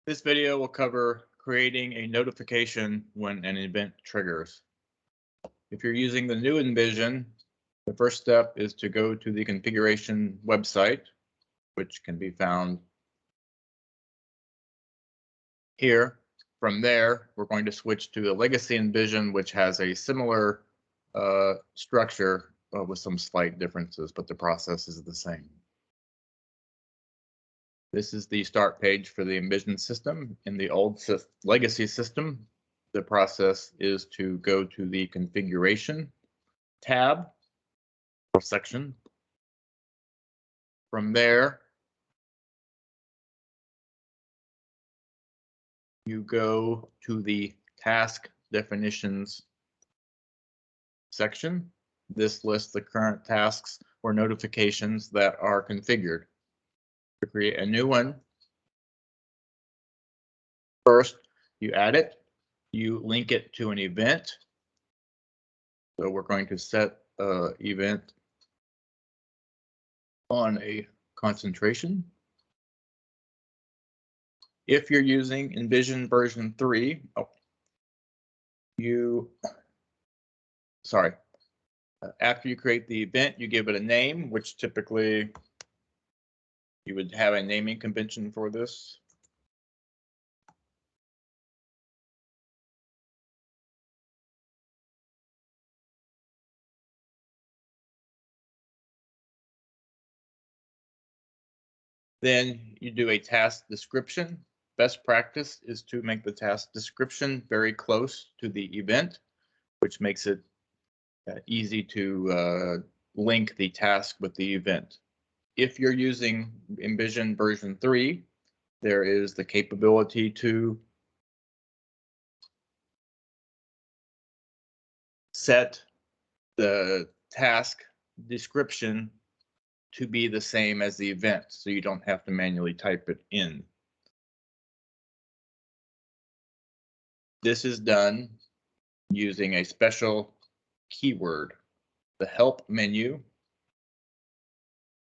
This video will cover creating a notification when an event triggers. If you're using the new ENVision, the first step is to go to the configuration website, which can be found here. From there, we're going to switch to the legacy ENVision, which has a similar structure with some slight differences, but the process is the same. This is the start page for the ENVision system. In the old legacy system, the process is to go to the configuration tab or section. From there, you go to the task definitions section. This lists the current tasks or notifications that are configured. To create a new one, first you add it, you link it to an event. So we're going to set an event on a concentration. If you're using ENVision version 3, after you create the event, you give it a name, which typically you would have a naming convention for this. Then you do a task description. Best practice is to make the task description very close to the event, which makes it easy to link the task with the event. If you're using ENVision version 3, there is the capability to set the task description to be the same as the event, so you don't have to manually type it in. This is done using a special keyword. The help menu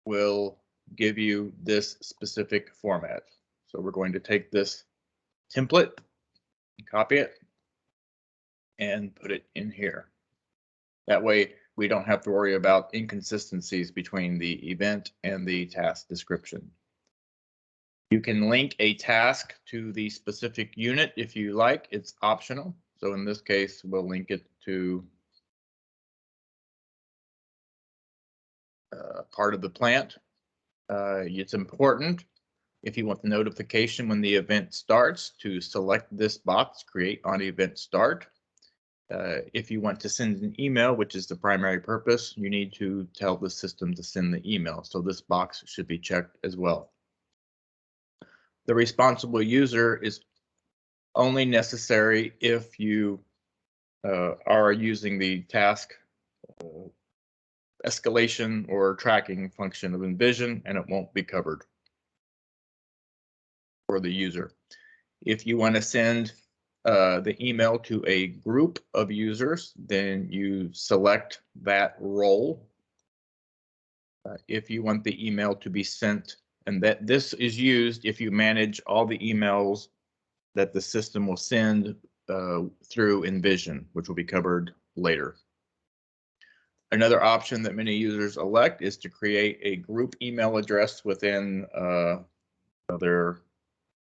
will give you this specific format. So we're going to take this template, copy it, and put it in here. That way we don't have to worry about inconsistencies between the event and the task description. You can link a task to the specific unit if you like. It's optional. So in this case, we'll link it to part of the plant. It's important, if you want the notification when the event starts, to select this box, create on event start. If you want to send an email, which is the primary purpose, you need to tell the system to send the email. So this box should be checked as well. The responsible user is only necessary if you are using the task escalation or tracking function of ENVision, and it won't be covered for the user. If you want to send the email to a group of users, then you select that role. If you want the email to be sent, and that this is used if you manage all the emails that the system will send through ENVision, which will be covered later. Another option that many users elect is to create a group email address within their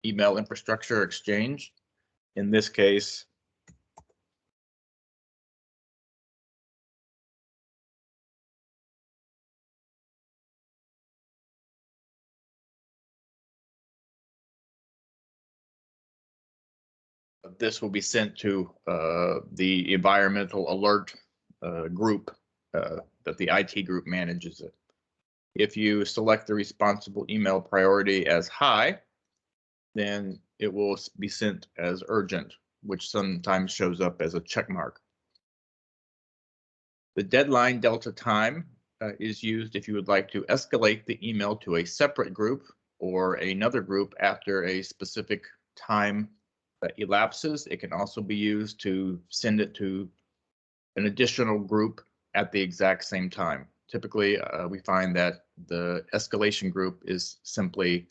email infrastructure exchange. In this case, this will be sent to the environmental alert group that the IT group manages it. If you select the responsible email priority as high, then it will be sent as urgent, which sometimes shows up as a check mark. The deadline delta time is used if you would like to escalate the email to a separate group or another group after a specific time elapses. It can also be used to send it to an additional group at the exact same time. Typically, we find that the escalation group is simply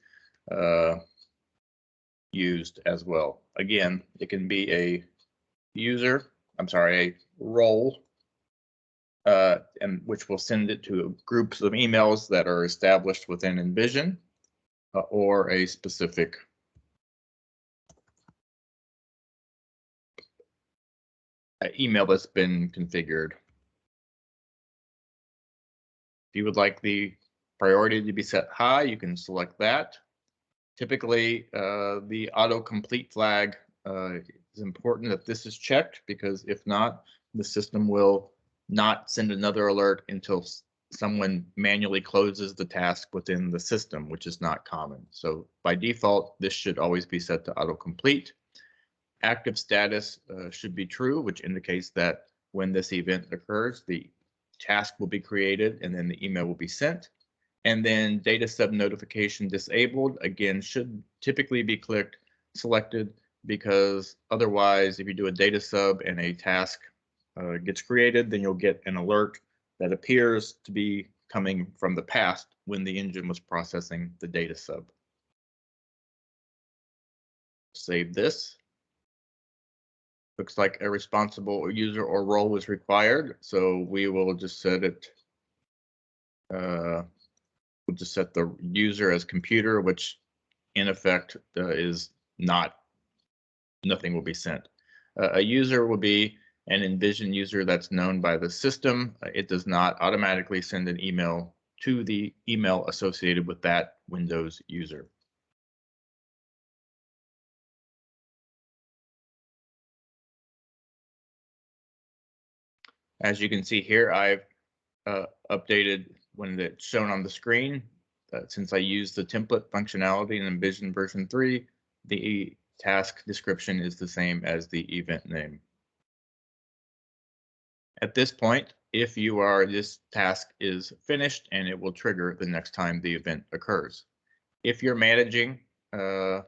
used as well. Again, it can be a a role, and which will send it to groups of emails that are established within ENVision, or a specific email that's been configured. If you would like the priority to be set high, you can select that. Typically, the autocomplete flag is important that this is checked, because if not, the system will not send another alert until someone manually closes the task within the system, which is not common. So by default, this should always be set to autocomplete. Active status should be true, which indicates that when this event occurs, the task will be created and then the email will be sent. And then data sub notification disabled, again, should typically be selected, because otherwise, if you do a data sub and a task gets created, then you'll get an alert that appears to be coming from the past when the engine was processing the data sub. Save this. Looks like a responsible user or role was required, so we will just set it. We'll just set the user as computer, which in effect is nothing will be sent. A user will be an ENVision user that's known by the system. It does not automatically send an email to the email associated with that Windows user. As you can see here, I've updated when it's shown on the screen. Since I used the template functionality in ENVision version 3, the task description is the same as the event name. At this point, if this task is finished, and it will trigger the next time the event occurs. If you're managing the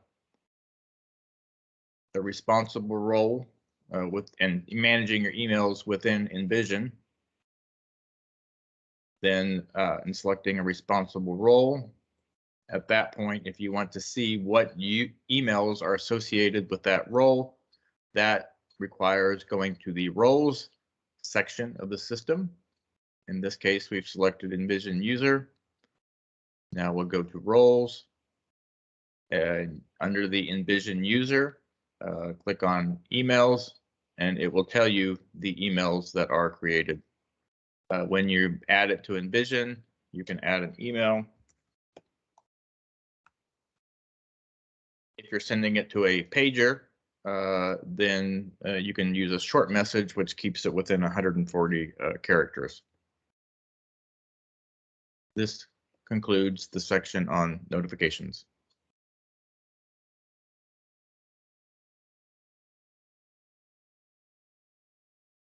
responsible role and managing your emails within ENVision, then in selecting a responsible role, at that point, if you want to see what emails are associated with that role, that requires going to the roles section of the system. In this case, we've selected ENVision user. Now we'll go to roles, and under the ENVision user, click on emails, and it will tell you the emails that are created. When you add it to ENVision, you can add an email. If you're sending it to a pager, then you can use a short message, which keeps it within 140 characters. This concludes the section on notifications.